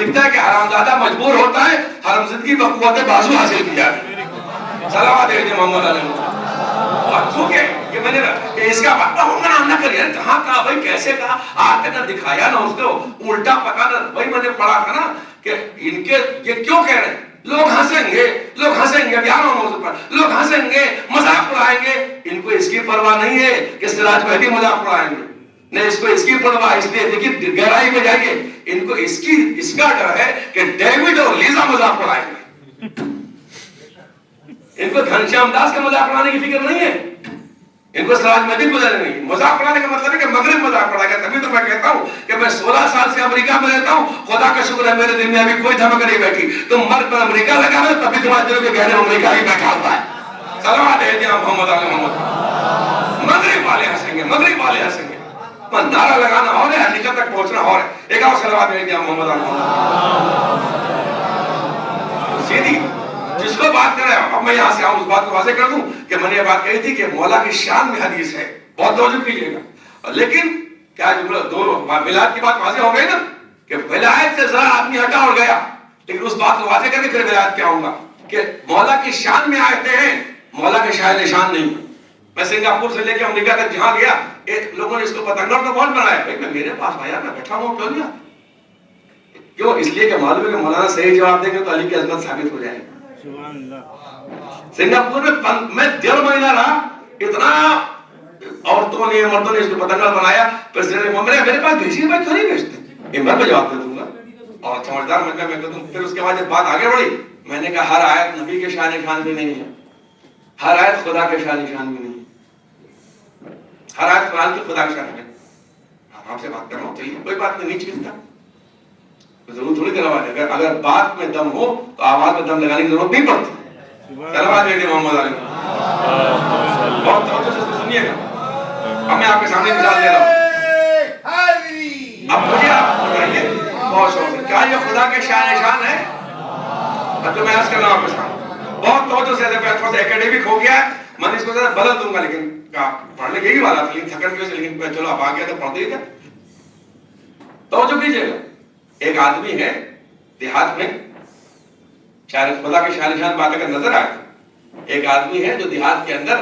لکھتا ہے کہ حرامزادہ مجبور ہوتا ہے حرم زدگی بقوت بازو حاصل کیا ہے. صلوات محمد علیہ. اور چونکہ یہ میں نے کہ اس کا منع نہ کریے. کہاں کہا بھائی, کیسے کہا, آتے نہ دکھایا نہ اس کو الٹا پکا نہ. بھائی میں نے پڑھا تھا نا کہ ان کے یہ کیوں کہہ رہے ہیں, لوگ ہنسیں گے, لوگ ہنسیں گے, بیانوں موضوع پر لوگ ہنسیں گے, مذاق اڑائیں گے. ان کو اس کی پرواہ نہیں ہے کہ سراج مہدی مذاق اڑائیں گے, نہیں اس کو اس کی پرواہ. اس لیے دیکھیے گہرائی میں جائیے, ان کو اس کا ڈر ہے کہ ڈیوڈ اور لیزا مذاق اڑائیں گے. ان کو گھنشیام داس کا مذاق اڑانے کی فکر نہیں ہے, ان کو سراج مہدی گزرے نہیں. مذاق اڑانے کا مطلب ہے کہ مغرب مذاق اڑائے گا. تبھی تو میں کہتا ہوں کہ میں 16 سال سے امریکہ میں رہتا ہوں, خدا کا شکر ہے میرے دل میں ابھی کوئی دھمک نہیں بیٹھی. تم مرد پر امریکہ لگا رہے تبھی تمہارے دل کے گہرے امریکہ ہی بیٹھا ہوتا ہے. صلوات محمد علی محمد. مغرب والے ہنسیں گے, مغرب والے ہنسیں گے. نعرہ لگانا اور ہے, حقیقت تک پہنچنا اور ہے. ایک اور صلوات محمد علی محمد. سیدھی جس کو بات کر رہے ہیں, اب میں یہاں سے آؤں اس بات کو واضح کر دوں کہ میں نے یہ بات کہی تھی کہ مولا کی شان میں حدیث ہے, بہت توجہ کیجیے گا. لیکن کیا جملہ دو میلاد کی بات واضح ہو گئی نا کہ ولایت سے ذرا آدمی ہٹا اور گیا, لیکن اس بات کو واضح کر کے پھر ولایت پہ آؤں گا کہ مولا کی شان میں آتے ہیں, مولا کے شاہ نشان نہیں. میں سنگاپور سے لے کے امریکہ تک جہاں گیا, لوگوں نے اس کو پتنگڑ تو بہت بنایا. میں میرے پاس آیا, میں بیٹھا ہوں, کیوں گیا کیوں, اس لیے کہ معلوم ہے کہ مولانا صحیح جواب دیں گے تو علی کی عظمت ثابت ہو جائے گی. سنگاپور میں 1.5 مہینہ رہا, اتنا عورتوں نے مردوں نے اس کو پتنگڑ بنایا. میرے پاس بھیجیے, میں کیوں نہیں بھیجتے, میں جواب دے دوں گا. اور سمجھدار میں کہتا ہوں. پھر اس کے بعد جب بات آگے بڑھی, میں نے کہا ہر آیت نبی کے شان نشان بھی نہیں ہے, ہر آیت خدا کے شان نشان بھی نہیں ہے, ہر آیت قرآن کی خدا کے شان ہے. آرام سے بات کرنا چاہیے, کوئی بات نہیں چھینتا, ضرور تھوڑی کروا دے. اگر بات میں دم ہو تو آواز میں دم لگانے کی ضرورت نہیں پڑتی. صلوات محمد علیہ. بہت توجہ سے سنیے گا, اب میں آپ کے سامنے مثال دے رہا ہوں. اب مجھے آپ بتائیے بہت شوق ہے, کیا یہ خدا کے شان نشان ہے؟ اب تو میں عرض کر رہا ہوں آپ کے سامنے, بہت توجہ سے. تھوڑا سا ایکیڈیمک ہو گیا ہے, میں نے اس کو ذرا بدل دوں گا, لیکن پڑھنے یہی والا تھا, لیکن تھکن کی وجہ سے, لیکن چلو آپ آ گیا تو پڑھ دیجیے. توجہ کیجیے گا. ایک آدمی ہے دیہات میں, شاید خدا کے شان نشان بات اگر نظر آئے, ایک آدمی ہے جو دیہات کے اندر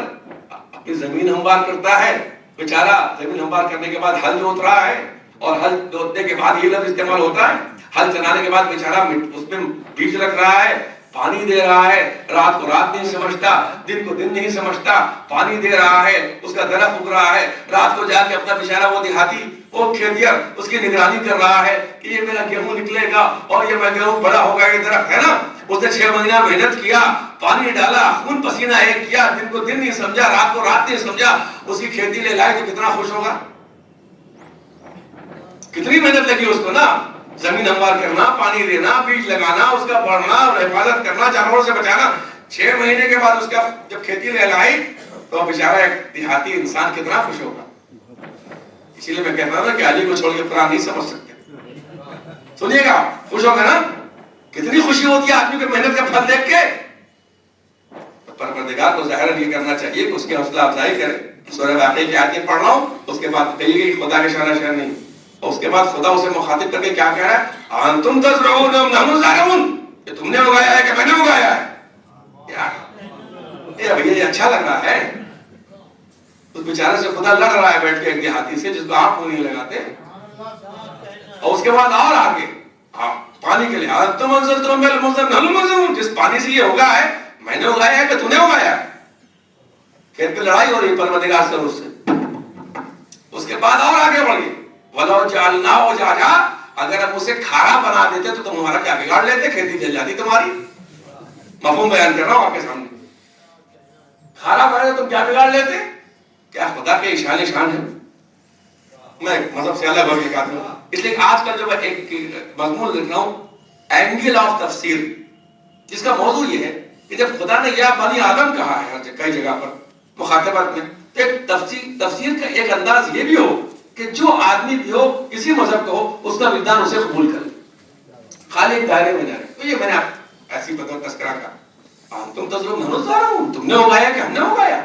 اپنی زمین ہموار کرتا ہے. بیچارہ زمین ہموار کرنے کے بعد ہل جوت رہا ہے, اور ہل جوتنے کے بعد یہ لفظ استعمال ہوتا ہے, ہل چلانے کے بعد بیچارہ اس میں بیج رکھ رہا ہے, پانی دے رہا ہے, رات کو رات نہیں سمجھتا, دن کو دن نہیں سمجھتا, پانی دے رہا ہے, اس کا درخت اگ رہا ہے. رات کو جا کے اپنا بیچارہ وہ دیہاتی وہ کھیتیار اس کی نگرانی کر رہا ہے کہ یہ میرا گیہوں نکلے گا, اور یہ میں گیہوں بڑا ہوگا, یہ درخت ہے نا. اس نے 6 مہینہ محنت کیا, پانی ڈالا, خون پسینہ ایک کیا, دن کو دن نہیں سمجھا, رات کو رات نہیں سمجھا, اس کی کھیتی لے لائے تو کتنا خوش ہوگا. کتنی محنت لگی اس کو نا, زمین ہموار کرنا, پانی دینا, بیج لگانا, اس کا بڑھنا اور حفاظت کرنا, جانوروں سے بچانا. 6 مہینے کے بعد اس کا جب کھیتی لے لائی تو بیچارہ ایک دیہاتی انسان کتنا خوش ہوگا. اسی لیے میں کہتا ہوں کہ علی کو چھوڑ کے قرآن نہیں سمجھ سکتے. سنیے گا, خوش ہوگا نا, کتنی خوشی ہوتی ہے آدمی کی محنت کا پھل دیکھ کے. پروردگار کو ظاہر یہ کرنا چاہیے کہ اس کی حوصلہ افزائی کرے. سورہ واقعہ کی آیتیں پڑھ رہا ہوں, اس کے بعد کہی گئی خدا کے شان نشان نہیں, اور اس کے بعد خدا اسے مخاطب کر کے کیا کہہ رہا ہے, انتم تزرعون ام نحن الزارعون, یہ تم نے اگایا ہے کہ میں نے اگایا ہے. یار یہ اچھا لگ رہا ہے. اس بیچارے سے خدا لڑ رہا ہے بیٹھ کے ایک دیہاتی سے جس کو آپ کو نہیں لگاتے. اور اس کے بعد اور آگے پانی کے لیے انتم انزلتم من المزن نحن المنزلون, جس پانی سے یہ ہوگا ہے میں نے اگایا ہے کہ تو نے اگایا ہے. کھیت پہ لڑائی ہو رہی پروردگار سے اس سے. اس کے بعد اور آگے بڑھیے, وَلَوْ جَعَلْنَاهُ جَاجَا, اگر ہم اسے کھارا بنا دیتے تو تمہارا کیا بگاڑ لیتے, کھیتی جل جاتی تمہاری. مفہوم بیان کر رہا ہوں آپ کے سامنے. کھارا بنا دیتے تم کیا بگاڑ لیتے, کیا خدا کے شان شان ہے. میں مذہب سے الگ ہو کے کہتا ہوں, اس لیے آج کل جو میں ایک مضمون لکھ رہا ہوں, اینگل آف تفسیر, جس کا موضوع یہ ہے کہ جب خدا نے یا بنی آدم کہا ہے کئی جگہ پر مخاطبات میں, تو ایک تفسیر کا ایک انداز یہ بھی ہو کہ جو آدمی بھی ہو, کسی مذہب کا ہو, اس کا وجدان اسے قبول کرے, خالی ایک دائرے میں جائے. تو یہ میں نے آپ ایسی بطور تذکرہ کا, انتم تزرعون نحن الزارعون, تم نے اگایا کہ ہم نے اگایا.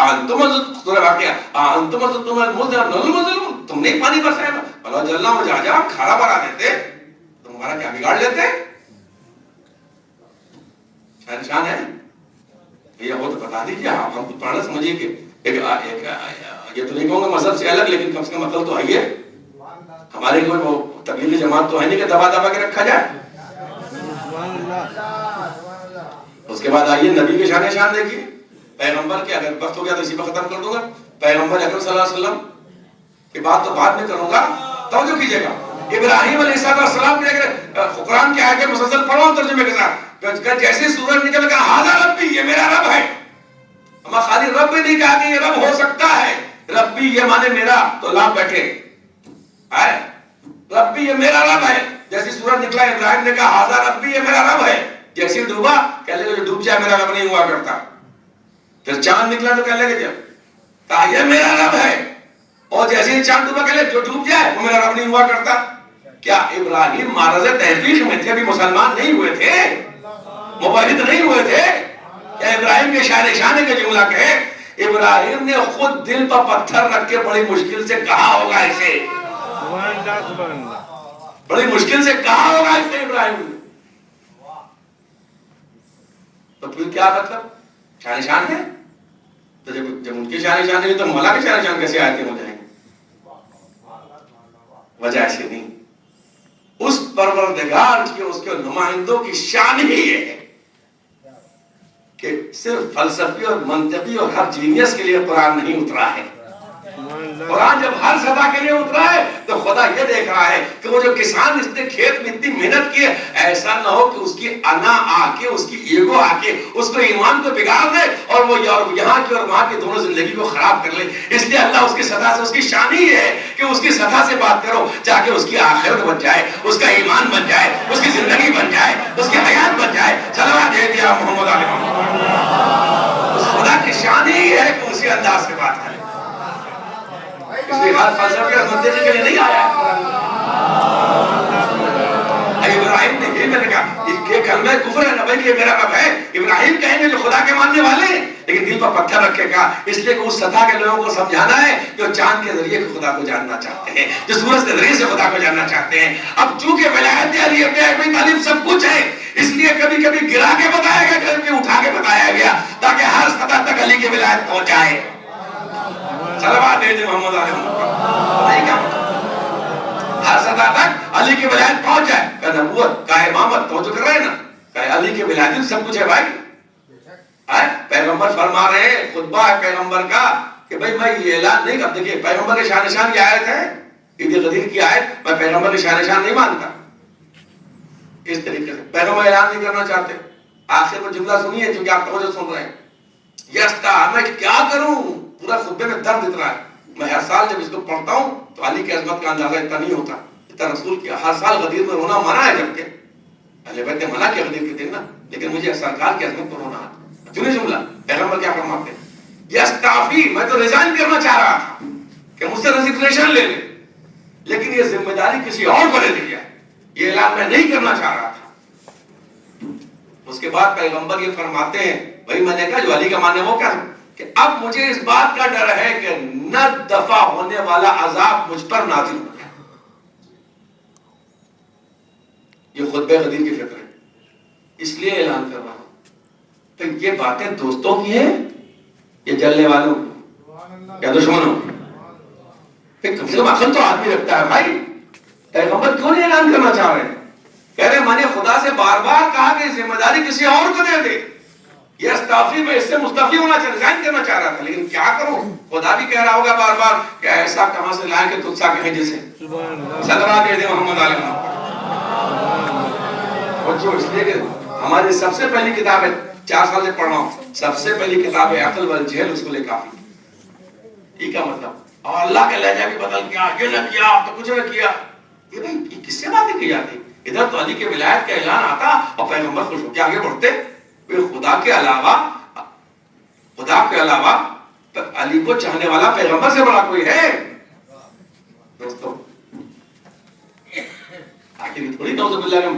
انتم سورہ واقعہ, انتم انزلتم من المزن نحن المنزلون, تم نے پانی برسایا. وَلَوْ جَعَلْنَاهُ جَاجَا, کھارا بنا دیتے تمہارا کیا بگاڑ لیتے. شان ہے یہ وہ تو بتا دیجیے آپ ہم کو پڑھنا سمجھیے کہ ایک یہ تو نہیں کہوں گا مذہب سے الگ لیکن کم سے کم مطلب تو آئیے ہمارے کوئی وہ تبلیغی جماعت تو ہے نہیں کہ دبا دبا کے رکھا جائے. اس کے بعد آئیے نبی کے شان دیکھیے پیغمبر کے. اگر وقت ہو گیا تو اسی پر ختم کر دوں گا. پیغمبر اکرم صلی اللہ علیہ وسلم کی بات تو بعد میں کروں گا, توجہ کیجیے گا. ابراہیم علیہ السلام نے قرآن کی آیتیں مسلسل پڑھو ترجمے کے ساتھ. جیسے سورج نکل کر ہاذا ربی, یہ میرا رب ہے. ہم خالی رب بھی نہیں کہا کہ یہ رب ہو سکتا ہے. ربی یہ مانے میرا, تو لام بیٹھے ربی یہ میرا رب ہے. جیسے سورج نکلا ابراہیم نے کہا ہاذا ربی یہ میرا رب ہے. جیسے ڈوبا کہہ لے جو ڈوب جائے میرا رب نہیں ہوا کرتا. پھر چاند نکلا تو کہہ لے کہ جب یہ میرا رب ہے. اور جیسے ہی چاند ڈوبا کہہ لے جو ڈوب جائے وہ میرا رب نہیں ہوا کرتا. کیا ابراہیم معرض تحقیق میں تھے, ابھی مسلمان نہیں ہوئے تھے, موحد نہیں ہوئے تھے؟ کیا ابراہیم کے شان کا جملہ کہے؟ ابراہیم نے خود دل پر پتھر رکھ کے بڑی مشکل سے کہا ہوگا اسے, بڑی مشکل سے کہا ہوگا اسے ابراہیم نے. تو پھر کیا مطلب شان ہے؟ تو جب ان کی شان ہے تو مولا کے شان کیسے آیتیں ہو جائیں گے؟ وجہ ایسی نہیں. اس پروردگار کی, اس کے نمائندوں کی شان ہی یہ ہے کہ صرف فلسفی اور منطقی اور ہر جینیس کے لیے قرآن نہیں اترا ہے. قرآن جب ہر سدا کے لیے اترا ہے تو خدا یہ دیکھ رہا ہے کہ وہ جو کسان اس نے کھیت میں اتنی محنت کی ہے, ایسا نہ ہو کہ اس کی انا آ کے, اس کی ایگو آ کے اس کو ایمان کو بگاڑ دے اور وہ یہاں کی اور وہاں کی دونوں زندگی کو خراب کر لے. اس لیے اللہ اس کی سطح سے, اس کی شان ہی ہے کہ اس کی سطح سے بات کرو تاکہ اس کی آخرت بن جائے, اس کا ایمان بن جائے, اس کی زندگی بن جائے, اس کی حیات بن جائے. صلوات دے دیا محمد علیہ محمد. اس خدا کی شان ہی ہے کہ اسی انداز سے بات کرے. اس لیے ہر فلسفے اور منطق کے لیے نہیں آیا ابراہیم نے. یہ میں نے کہا یہ کلمہ کفر ہے نہ بھائی یہ میرا رب ہے. ابراہیم کہیں گے جو خدا کے ماننے والے ہیں, لیکن دل پر پتھر رکھے گا اس لیے کہ اس سطح کے لوگوں کو سمجھانا ہے جو چاند کے ذریعے خدا کو جاننا چاہتے ہیں, جو سورج کے ذریعے سے خدا کو جاننا چاہتے ہیں. اب چونکہ ولایت علی ابن طالب سب کچھ ہے, اس لیے کبھی کبھی گرا کے بتایا گیا, کبھی اٹھا کے بتایا گیا تاکہ ہر سطح تک علی کی ولایت پہنچ جائے. صلوات دے دے محمد علیہ محمد. نہیں کیا ہر سطح تک علی کی ولایت پہنچ جائے. کہ نبوت کا امامت تو کر رہے ہیں نا, کہ علی کی ولایت سب کچھ ہے بھائی. پیغمبر فرما رہے ہیں, خطبہ ہے پیغمبر کا کہ بھائی میں یہ اعلان نہیں کرتا. دیکھیے پیغمبر کے شان کی آیت ہے, عید غدیر کی آیت, میں پیغمبر کے شان نہیں مانتا. اس طریقے سے پیغمبر اعلان نہیں کرنا چاہتے. آخر میں جملہ سنیے چونکہ آپ توجہ سن رہے ہیں. یستا میں کیا کروں, پورا خطبے میں درد اتنا ہے. میں ہر سال جب اس کو پڑھتا ہوں تو علی کی عظمت کا اندازہ اتنا نہیں ہوتا. اتنا رسول کی ہر سال غدیر میں رونا منع ہے, جبکہ اہل بیت نے منع کیا غدیر کے دن نا, لیکن مجھے سرکار کی عظمت پر رونا آتا. سنیے جملہ پیغمبر کیا فرماتے ہیں, یستعفی, میں تو ریزائن کرنا چاہ رہا تھا کہ مجھ سے ریزگنیشن لے لے, لیکن یہ ذمہ داری کسی اور کو دے دی جائے. یہ اعلان میں نہیں کرنا چاہ رہا تھا. اس کے بعد پیغمبر یہ فرماتے ہیں, بھائی میں نے کہا جو علی کا ماننے وہ کیا کہ اب مجھے اس بات کا ڈر ہے کہ نہ دفع ہونے والا عذاب مجھ پر نازل ہو جائے. یہ خطبہ غدیر کی فکر ہے, اس لیے اعلان کر رہا ہوں. تو یہ باتیں دوستوں کی ہیں یہ جلنے والوں کی یا دشمنوں کی؟ پھر کم سے کم عقل تو آدمی رکھتا ہے بھائی. پیغمبر کیوں نہیں اعلان کرنا چاہ رہے ہیں؟ کہہ رہے میں نے خدا سے بار بار کہا کہ ذمہ داری کسی اور کو دے دے. یہ استعفی میں اس سے مستعفی ہونا چاہ, ریزائن کرنا چاہ رہا تھا, لیکن کیا کروں, خدا بھی کہہ رہا ہوگا بار بار کہ ایسا کہاں سے لائیں کہ تجھ سا کہیں جسے. صلوات دے دے محمد علیہ محمد. اس لیے کہ ہماری سب سے پہلی کتاب ہے, 4 سال سے پڑھ رہا ہوں, سب سے پہلی کتاب ہے عقل والجہل اصول کافی. یہ کیا مطلب, اور اللہ کا لہجہ بھی بدل گیا, یہ نہ کیا تو کچھ نہ کیا. یہ بھائی یہ کس سے باتیں کی جاتی؟ ادھر تو علی کے ولایت کا اعلان آتا اور پیغمبر خوش ہو کے آگے بڑھتے. خدا کے علاوہ علی کو چاہنے والا پیغمبر سے بڑا کوئی ہے دوستو؟ آخر تھوڑی نعوذ باللہ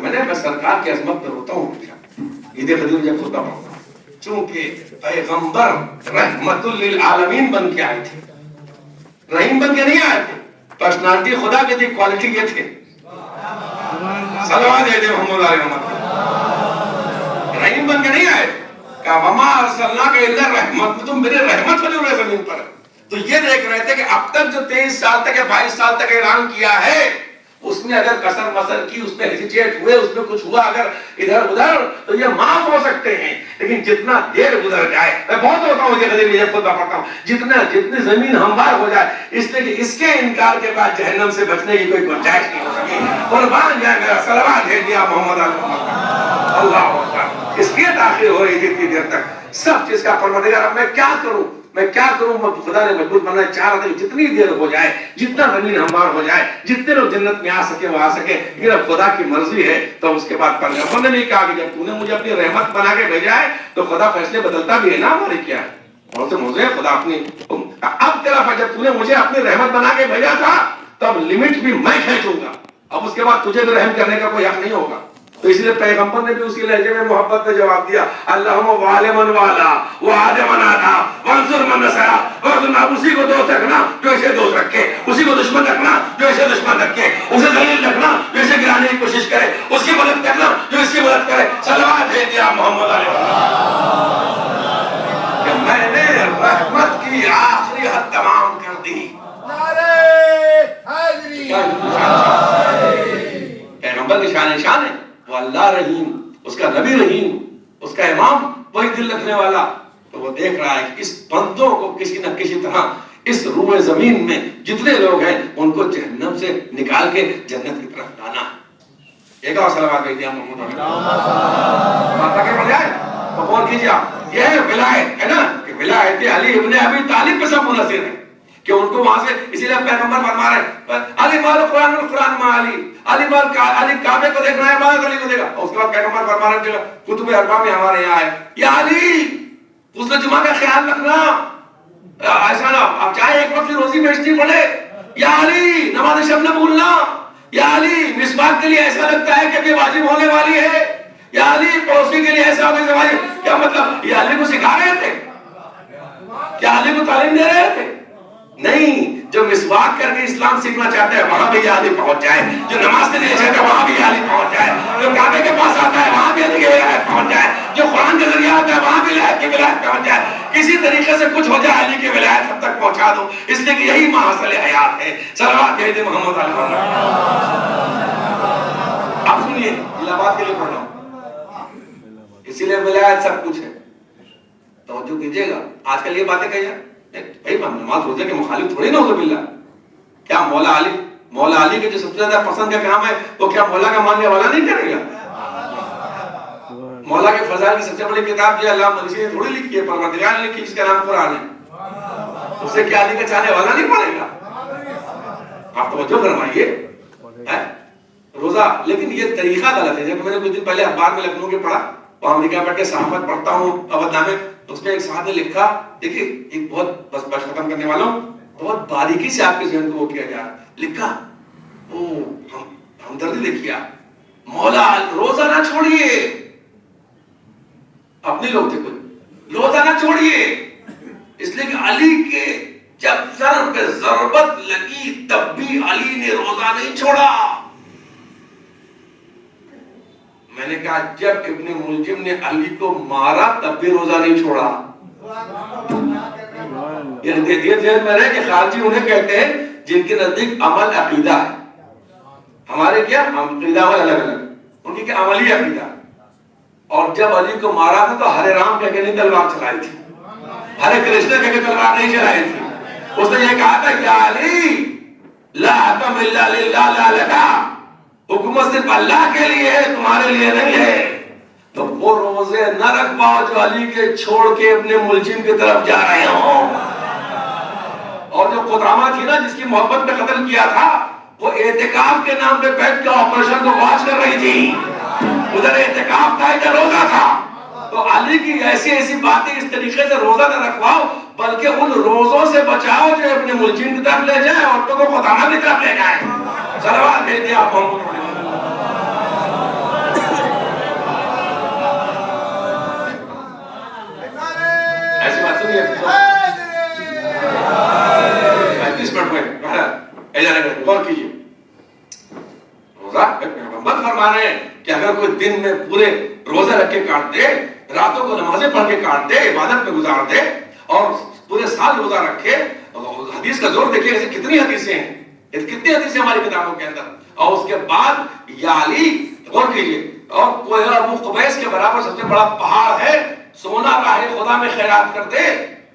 میں سرکار کی عظمت پر ہوتا ہوں. عید غدیر جب خطبہ پڑھتا ہوں, چونکہ پیغمبر رحمت للعالمین بن کے آئے تھے, رحیم بن کے نہیں آئے تھے. پرسنالٹی خدا کی تھی, کوالٹی یہ تھے. صلوات دے محمد علیہ محمد. رحیم بن کے نہیں آئے, کہا وما ارسلناک الا رحمت, تم میرے رحمت بنے ہوئے زمین پر. تو یہ دیکھ رہے تھے کہ اب تک جو 23 سال تک یا 22 سال تک اعلان کیا ہے, اس میں اگر کسر مسر کی, اس میں ہیزیٹیٹ ہوئے, اس میں کچھ ہوا اگر ادھر ادھر, تو یہ معاف ہو سکتے ہیں. لیکن جتنا دیر گزر جائے, میں بہت ہوتا ہوں یہ غریب یہ خود پڑھتا ہوں, جتنی زمین ہموار ہو جائے, اس لیے کہ اس کے انکار کے بعد جہنم سے بچنے کی کوئی گنجائش نہیں ہو سکی. قربان جائے میرا صلوات بھیج دیا محمد اللہ اکبر. اس لیے تاخیر ہو رہی تھی اتنی دیر تک. سب چیز کا پروردگار, اب میں کیا کروں, میں کیا کروں. خدا نے مجبور بننا چاہ رہا تھا کہ جتنی دیر ہو جائے, جتنا زمین ہموار ہو جائے, جتنے لوگ جنت میں آ سکے وہ آ سکے. لیکن اب خدا کی مرضی ہے تو اس کے بعد پیغمبر نے نہیں کہا کہ جب تو نے مجھے اپنی رحمت بنا کے بھیجا ہے تو خدا فیصلے بدلتا بھی ہے نا, ہماری کیا ہے. اور تو مجھے خدا اپنی اب تیرا جب تو نے مجھے اپنی رحمت بنا کے بھیجا تھا تب لمٹ بھی میں کھینچوں گا, اب اس کے بعد تجھے بھی رحم کرنے کا کوئی حق نہیں ہوگا. تو اس لیے پیغمبر نے بھی اسی لہجے میں محبت میں جواب دیا, اللہم والی من والا وعاد من عادا وانصر من نصر. اسی کو دوست رکھنا جو اسے دوست رکھے, اسی کو دشمن رکھنا جو اسے دشمن رکھے, اسے ذلیل رکھنا جو اسے گرانے کی کوشش کرے, اس کی مدد کرنا جو اس کی مدد کرے. صلوات بھیج دیا محمد علیہ کہ میں نے رحمت کی آخری حد تمام کر دی. پیغمبر کی شان شان ہے, وہ اللہ رحیم, اس کا نبی رحیم, اس کا امام وہی دل رکھنے والا. تو وہ دیکھ رہا ہے کہ اس بندوں کو کسی نہ کسی طرح اس روئے زمین میں جتنے لوگ ہیں ان کو جہنم سے نکال کے جنت کی طرف لانا. ایک اور صلوات بھیج دیا محمد کے بجائے تو غور کیجیے آپ, یہ ولایت ہے نا کہ ولایت علی ابن ابی طالب پہ سب منحصر ہے کہ ان کو وہاں سے, اسی لیے پیغمبر فرما رہے ہیں علی مال قرآن القرآن ما علی, علی مال علی کعبے کو دیکھ رہا ہے, مال علی کو دیکھا. اس کے بعد پیغمبر فرما رہے ہیں کتب اربعہ میں ہمارے یہاں ہے, یا علی اس نے جمعہ کا خیال رکھنا, ایسا نہ اب چاہے ایک وقت روزی بیچنی پڑے, یا علی نماز شب نہ بھولنا, یا علی مسواک کے لیے ایسا لگتا ہے کہ واجب ہونے والی ہے, یا علی پڑوسی کے لیے ایسا ہونے والی. کیا مطلب, یہ علی کو سکھا رہے تھے, کیا علی کو تعلیم دے رہے تھے؟ نہیں. جو مسواک کر کے اسلام سیکھنا چاہتا ہے وہاں بھی علی پہنچ جائے, جو نماز کے لیے چاہتا ہے وہاں بھی علی پہنچ جائے, جو کعبے کے پاس آتا ہے وہاں بھی علی کی ولایت پہنچ جائے, جو قرآن کے ذریعے آتا ہے وہاں بھی علی کی ولایت پہنچ جائے. کسی طریقے سے کچھ ہو جائے علی کی ولایت سب تک پہنچا دو, اس لیے کہ یہی محصل حیات ہے. صلوات بھیج دے محمد علیہ وسلم. اب سنیے, بات کے لیے پڑھ رہا ہوں, اسی لیے ولایت سب کچھ ہے. توجہ کیجیے گا, آج کل یہ باتیں کہی جائیں بھائی نماز روزے کے مخالف تھوڑی نہ ہو باللہ. کیا مولا علی کے جو سب سے زیادہ پسند کا کام ہے وہ کیا مولا کا ماننے والا نہیں کرے گا؟ مولا کے فضائل کی سب سے بڑی کتاب جو اللہ منشی نے تھوڑی لکھی ہے, پروردگار نے لکھی, جس کا نام قرآن ہے. اسے کیا علی کا چاہنے والا نہیں پڑے گا؟ آپ توجہ فرمائیے روزہ. لیکن یہ طریقہ غلط ہے. جب میں نے کچھ دن پہلے اخبار میں لکھنؤ کے پڑھا, اور امریکہ بیٹھ کے صحافت پڑھتا ہوں ابد نامے, اس میں ایک صاحب نے لکھا, دیکھیے ایک بہت بس ختم کرنے والا ہوں, بہت باریکی سے آپ کے ذہن کو وہ کیا جا رہا, لکھا ہمدردی دیکھیے, مولا روزہ نہ چھوڑیے, اپنے لوگ تھے کوئی, روزہ نہ چھوڑیے, اس لیے کہ علی کے جب سر پہ ضربت لگی تب بھی علی نے روزہ نہیں چھوڑا. میں نے کہا جب ابن ملجم نے علی کو مارا تب بھی روزہ نہیں چھوڑا. یہ ذہن میں رہے کہ خارجی انہیں کہتے ہیں جن کے نزدیک عمل عقیدہ ہے, ہمارے کیا عقیدہ الگ الگ, ان کی کیا عملی عقیدہ. اور جب علی کو مارا تھا تو ہرے رام کہہ کے نہیں تلوار چلائی تھی, ہرے کرشن کہہ کے تلوار نہیں چلائی تھی. اس نے یہ کہا تھا کہ علی لا حکم الا للہ لا لکا, حکومت صرف اللہ کے لیے ہے, تمہارے لیے نہیں ہے. تو وہ روزے نہ رکھ پاؤ جو علی کے چھوڑ کے اپنے ملزم کی طرف جا رہے ہوں. اور جو قدامہ تھی نا جس کی محبت میں قتل کیا تھا, وہ اعتکاف کے نام پہ بیٹھ کے آپریشن کو واچ کر رہی تھی. ادھر اعتکاف تھا, ادھر روزہ تھا. تو علی کی ایسی ایسی باتیں اس طریقے سے روزہ نہ رکھواؤ, بلکہ ان روزوں سے بچاؤ جو اپنے ملزم کی طرف لے جائے, عورتوں کو قدامہ کی طرف لے جائے. صلوات بھیج دیا آپ محمد. ایسی بات سنیے, 35 منٹ میں غور کیجیے. روزہ پیغمبر وقت فرما رہے ہیں کہ اگر کوئی دن میں پورے روزے رکھ کے کاٹ دے، راتوں کو نمازیں پڑھ کے کاٹ دے، عبادت میں گزار دے اور پورے سال روزہ رکھے، حدیث کا زور دیکھیے ایسے کتنی حدیثیں ہیں، کتنی حدیثیں ہماری کتابوں کے اندر. اور اس کے بعد یا علی غور کیجیے، اور کوئی ابو قبیس کے برابر سب سے بڑا پہاڑ ہے، سونا راہ خدا میں خیرات کر دے.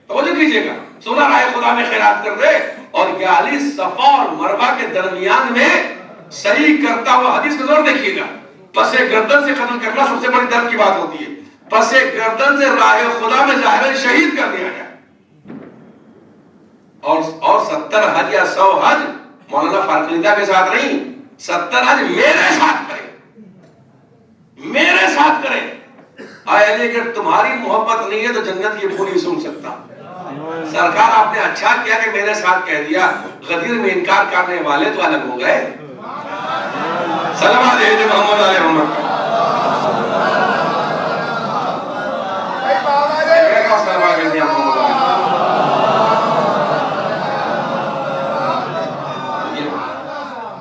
توجہ کیجیے گا، سونا راہ خدا میں خیرات کر دے. اور یا علی صفا اور مروہ کے درمیان میں صحیح کرتا ہوا، حدیث کا زور دیکھیے گا، پس گردن سے قتل کرنا سب سے بڑی درد کی بات ہوتی ہے، پس گردن سے راہ خدا میں ظاہر شہید کر دیا گیا. اور 70 حج یا 100 حج مولانا فارقلیدہ کے ساتھ نہیں، 70 حج میرے ساتھ کریں، میرے ساتھ کریں. آئے علی اگر تمہاری محبت نہیں ہے تو جنت کی بول نہیں سن سکتا. سرکار آپ نے اچھا کیا کہ میرے ساتھ کہہ دیا، غدیر میں انکار کرنے والے تو الگ ہو گئے. سلام علیہ محمد علیہ محمد.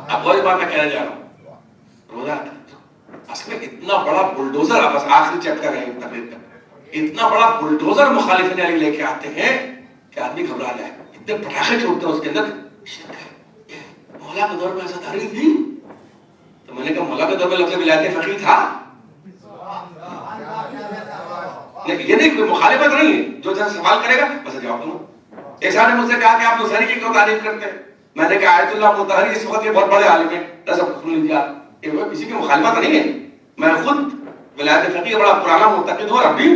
اب وہی بات میں کہنا جا رہا ہوں، روزہ اصل میں اتنا بڑا بلڈوزر، بس آخری چیپٹر ہے تقریر کا، اتنا بڑا بلڈوزر مخالفین علی لے کے آتے ہیں کہ آدمی گھبرا جائے. اتنے پٹاخے چھوڑتے ہیں اس کے اندر. مولا کے دور میں ایسا تحریر تھی؟ تو میں نے کہا مولا کے دور میں لفظ ولایت فقیہ تھا. یہ نہیں کوئی مخالفت نہیں ہے، جو سوال کرے گا بس جواب دوں. ایک صاحب نے مجھ سے کہا کہ آپ نصیری کی کیوں تعریف کرتے ہیں؟ میں نے کہا آیت اللہ مطہری اس وقت یہ بہت بڑے عالم ہیں، سب سن لیجیے آپ، یہ کسی کی مخالفت نہیں ہے. میں خود ولایت فقیہ بڑا پرانا معتقد ہوں اور اب بھی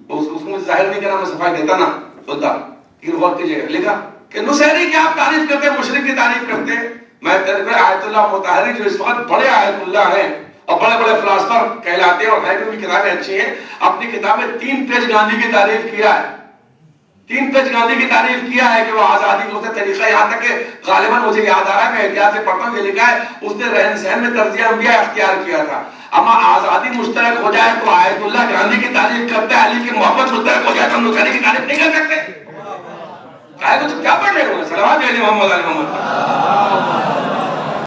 اس کو ظاہر نہیں کرنا، میں صفائی دیتا نا ہوتا. لیکن غور کیجیے گا، لکھا کہ نصیری کی آپ تعریف کرتے ہیں، مشرک کی تعریف کرتے ہیں. میں آیت اللہ مطہری جو اس وقت بڑے آیت اللہ ہیں اور بڑے بڑے فلاسفر کہلاتے ہیں اور کی کتابیں اچھی ہیں، اپنی کتاب میں 3 پیج گاندھی کی تعریف کیا ہے. 3 پیج گاندھی کی تعریف کیا ہے کہ وہ آزادی کا طریقہ، یہاں تک کہ غالباً مجھے یاد آ رہا ہے، میں احتیاط سے پڑھتا ہوں، یہ لکھا ہے اس نے رہن سہن میں طرز انبیاء اختیار کیا تھا. اما آزادی مشترک ہو جائے تو آیت اللہ گاندھی کی تعریف کرتا ہے، علی کی محبت مشترک ہو جائے تو ہم نصیری کی تعریف نہیں کر سکتے. کیا پڑھ رہے ہو؟ صلوات علی محمد علی محمد.